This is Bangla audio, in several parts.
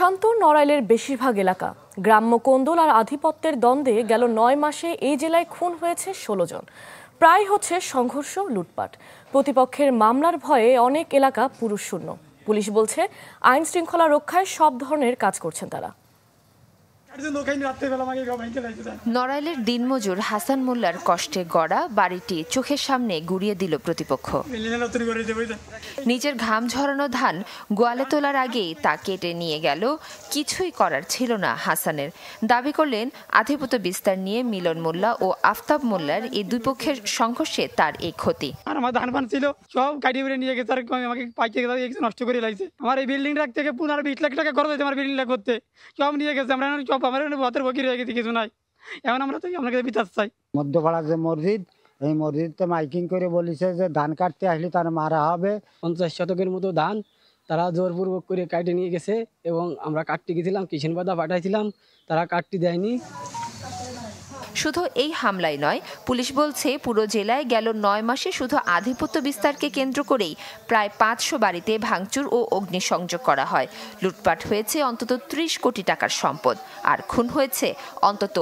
অশান্ত নড়াইলের বেশিরভাগ এলাকা গ্রাম্য কোন্দল আর আধিপত্যের দ্বন্দ্বে গেল ৯ মাসে এই জেলায় খুন হয়েছে ১৬ জন। প্রায় হচ্ছে সংঘর্ষ, লুটপাট। প্রতিপক্ষের মামলার ভয়ে অনেক এলাকা পুরুষ শূন্য। পুলিশ বলছে আইন শৃঙ্খলা রক্ষায় সব ধরনের কাজ করছেন তারা। নড়াইলের দিনমজুর হাসান মোল্লার কষ্টে গড়া বাড়িটি চোখের সামনে গুড়িয়ে দিল প্রতিপক্ষ। নিজের ঘাম ঝরানো ধান গোয়ালে তোলার আগেই তা কেটে নিয়ে গেল। কিছুই করার ছিল না হাসানের। দাবি করলেন আধিপত্য বিস্তার নিয়ে মিলন মোল্লা ও আফতাব মোল্লার এই দুই পক্ষের সংঘর্ষে তার এই ক্ষতি। আমার ধান ফান ছিল সব কাটি বেড়ে নিয়ে গেছে, আমাকে পাইতে নষ্ট করে লাগছে। আমার এই বিল্ডিং থেকে 15-20 লাখ টাকা খরচ হয়েছে আমার বিল্ডিংটা করতে, সব নিয়ে গেছে। আমরা সব আমার ভাতের বকির হয়ে গেছে, কিছু নাই। এখন আমরা তো আপনাকে বিচার চাই। মধ্যপাড়ার যে মসজিদ, এই মসজিদে মাইকিং করে বলেছে যে ধান কাটতে আসলে তার মারা হবে। 50 শতকের মতো ধান তারা জোরপূর্বক করে কাটে নিয়ে গেছে এবং আমরা কাটতে গেছিলাম, কিষেন বাদা পাঠাইছিলাম, তারা কাটতে দেয়নি। শুধু এই হামলাই নয়, পুলিশ বলছে পুরো জেলায় গেল ৯ মাসে শুধু আধিপত্য বিস্তারকে কেন্দ্র করেই প্রায় ৫০০ বাড়িতে ভাঙচুর ও অগ্নিসংযোগ করা হয়। লুটপাট হয়েছে অন্তত ৩০ কোটি টাকার সম্পদ, আর খুন হয়েছে অন্তত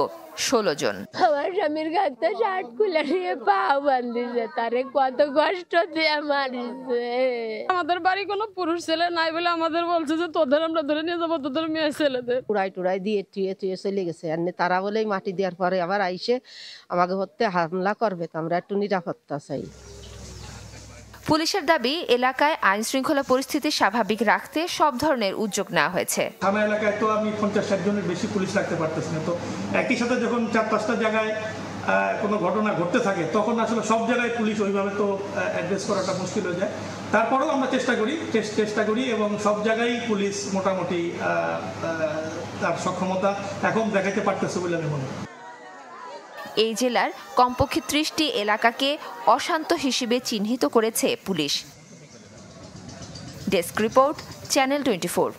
১৬ জন। আমার স্বামীর কাছে শার্ট খুলে নিয়ে পা বান্ধিছে, তারে কত কষ্ট দিয়ে মারিছে। আমাদের বাড়ি কোনো পুরুষ ছেলে নাই বলে আমাদের বলছে যে তোদের আমরা ধরে নিয়ে যাবো, তোদের মেয়ে ছেলেদের। টুড়াই দিয়ে টুয়ে চলে গেছে। আর তারা বলেই মাটি দেওয়ার পরে আবার আইসে আমাকে হত্যা হামলা করবে, তো আমরা একটু নিরাপত্তা চাই। পুলিশের দাবি, এলাকায় আইন শৃঙ্খলা পরিস্থিতি স্বাভাবিক রাখতে সব ধরনের উদ্যোগ নেওয়া হয়েছে। থানা এলাকায় তো আমি 50-60 জনের বেশি পুলিশ রাখতে পারতেছি না। তো একই সাথে যখন 4-5টা জায়গায় কোনো ঘটনা ঘটতে থাকে, তখন আসলে সব জায়গায় পুলিশ ওইভাবে তো অ্যাড্রেস করাটা মুশকিল হয়ে যায়। তারপরেও আমরা চেষ্টা করি এবং সব জায়গায় পুলিশ মোটামুটি তার সক্ষমতা এখন দেখাতে পারতেছে বলে আমি মনে করি। এই জেলার কমপক্ষে ৩০টি এলাকাকে অশান্ত হিসেবে চিহ্নিত করেছে পুলিশ। Desk report, channel 24।